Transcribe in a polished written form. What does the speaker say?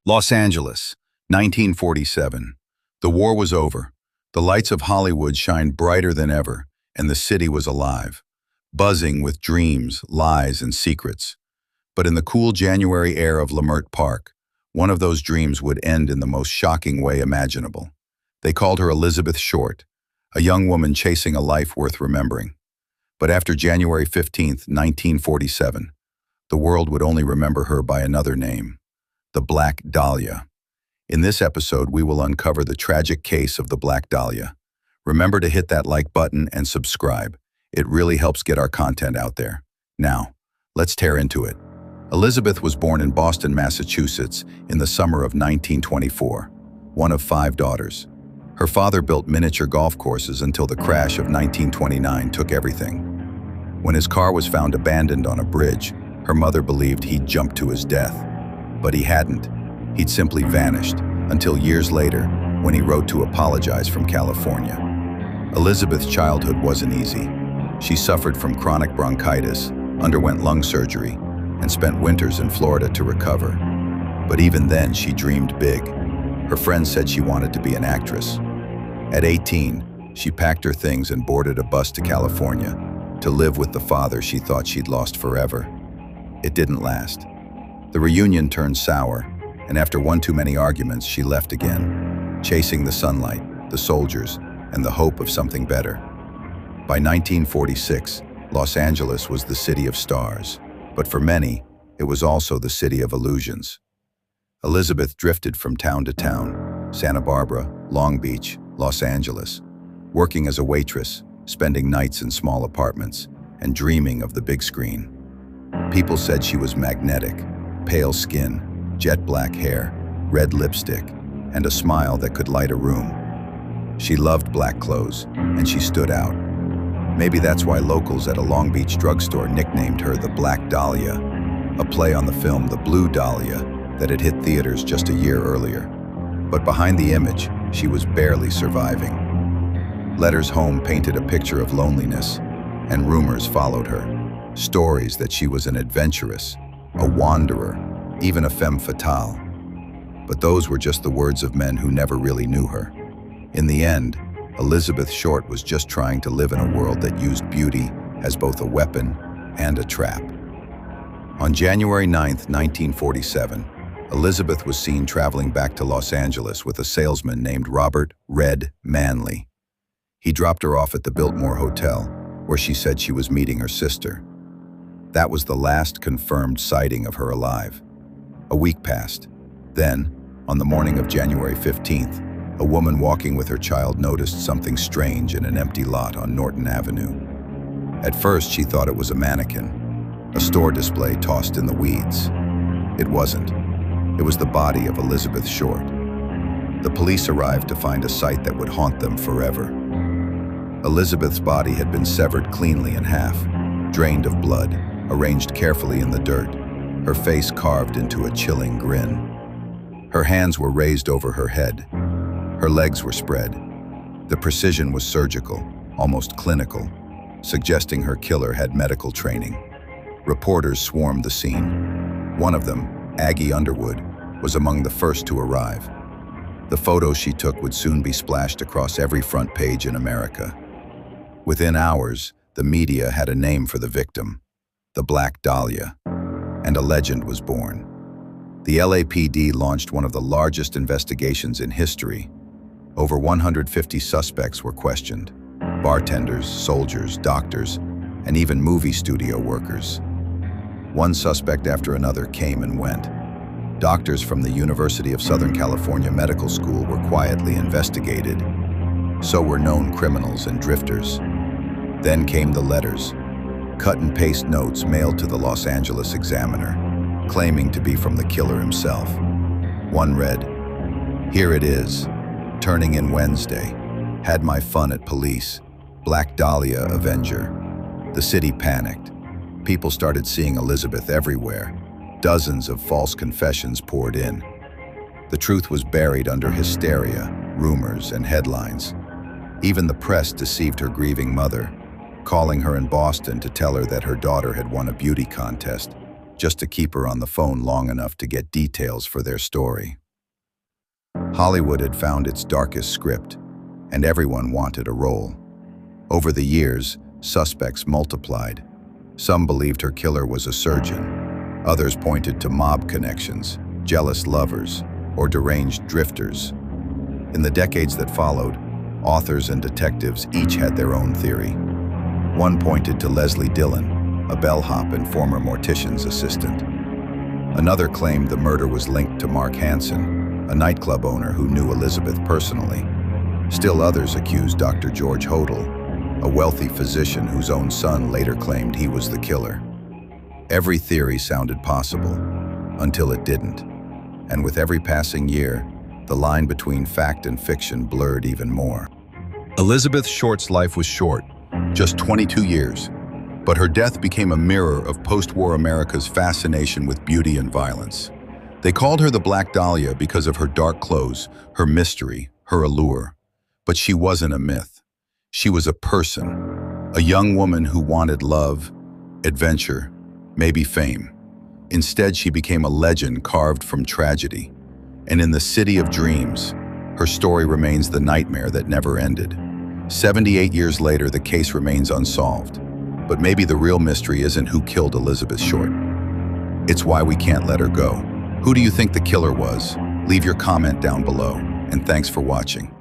Los Angeles, 1947. The war was over. The lights of Hollywood shined brighter than ever, and the city was alive, buzzing with dreams, lies, and secrets. But in the cool January air of Leimert Park, one of those dreams would end in the most shocking way imaginable. They called her Elizabeth Short, a young woman chasing a life worth remembering. But after January 15th, 1947, the world would only remember her by another name, the Black Dahlia. In this episode, we will uncover the tragic case of the Black Dahlia. Remember to hit that like button and subscribe. It really helps get our content out there. Now, let's tear into it. Elizabeth was born in Boston, Massachusetts, in the summer of 1924, one of 5 daughters. Her father built miniature golf courses until the crash of 1929 took everything. When his car was found abandoned on a bridge, her mother believed he'd jumped to his death. But he hadn't. He'd simply vanished, until years later, when he wrote to apologize from California. Elizabeth's childhood wasn't easy. She suffered from chronic bronchitis, underwent lung surgery, and spent winters in Florida to recover. But even then, she dreamed big. Her friends said she wanted to be an actress. At 18, she packed her things and boarded a bus to California to live with the father she thought she'd lost forever. It didn't last. The reunion turned sour, and after one too many arguments, she left again, chasing the sunlight, the soldiers, and the hope of something better. By 1946, Los Angeles was the city of stars, but for many, it was also the city of illusions. Elizabeth drifted from town to town, Santa Barbara, Long Beach, Los Angeles, working as a waitress, spending nights in small apartments, and dreaming of the big screen. People said she was magnetic, pale skin, jet black hair, red lipstick, and a smile that could light a room. She loved black clothes, and she stood out. Maybe that's why locals at a Long Beach drugstore nicknamed her the Black Dahlia, a play on the film The Blue Dahlia that had hit theaters just a year earlier. But behind the image, she was barely surviving. Letters home painted a picture of loneliness, and rumors followed her. Stories that she was an adventurous, a wanderer, even a femme fatale. But those were just the words of men who never really knew her. In the end, Elizabeth Short was just trying to live in a world that used beauty as both a weapon and a trap. On January 9th, 1947, Elizabeth was seen traveling back to Los Angeles with a salesman named Robert "Red" Manley. He dropped her off at the Biltmore Hotel, where she said she was meeting her sister. That was the last confirmed sighting of her alive. A week passed. Then, on the morning of January 15th, a woman walking with her child noticed something strange in an empty lot on Norton Avenue. At first, she thought it was a mannequin, a store display tossed in the weeds. It wasn't. It was the body of Elizabeth Short. The police arrived to find a sight that would haunt them forever. Elizabeth's body had been severed cleanly in half, drained of blood, arranged carefully in the dirt, her face carved into a chilling grin. Her hands were raised over her head. Her legs were spread. The precision was surgical, almost clinical, suggesting her killer had medical training. Reporters swarmed the scene. One of them, Aggie Underwood, was among the first to arrive. The photos she took would soon be splashed across every front page in America. Within hours, the media had a name for the victim, the Black Dahlia, and a legend was born. The LAPD launched one of the largest investigations in history. Over 150 suspects were questioned: bartenders, soldiers, doctors, and even movie studio workers. One suspect after another came and went. Doctors from the University of Southern California Medical School were quietly investigated. So were known criminals and drifters. Then came the letters, cut-and-paste notes mailed to the Los Angeles Examiner, claiming to be from the killer himself. One read, "Here it is, turning in Wednesday. Had my fun at police. Black Dahlia Avenger." The city panicked. People started seeing Elizabeth everywhere. Dozens of false confessions poured in. The truth was buried under hysteria, rumors, and headlines. Even the press deceived her grieving mother, calling her in Boston to tell her that her daughter had won a beauty contest. just to keep her on the phone long enough to get details for their story. Hollywood had found its darkest script, and everyone wanted a role. Over the years, suspects multiplied. Some believed her killer was a surgeon. Others pointed to mob connections, jealous lovers, or deranged drifters. In the decades that followed, authors and detectives each had their own theory. One pointed to Leslie Dillon, a bellhop and former mortician's assistant. Another claimed the murder was linked to Mark Hansen, a nightclub owner who knew Elizabeth personally. Still others accused Dr. George Hodel, a wealthy physician whose own son later claimed he was the killer. Every theory sounded possible, until it didn't. And with every passing year, the line between fact and fiction blurred even more. Elizabeth Short's life was short, just 22 years, but her death became a mirror of post-war America's fascination with beauty and violence. They called her the Black Dahlia because of her dark clothes, her mystery, her allure. But she wasn't a myth. She was a person, a young woman who wanted love, adventure, maybe fame. Instead, she became a legend carved from tragedy. And in the city of dreams, her story remains the nightmare that never ended. 78 years later, the case remains unsolved. But maybe the real mystery isn't who killed Elizabeth Short. It's why we can't let her go. Who do you think the killer was? Leave your comment down below, and thanks for watching.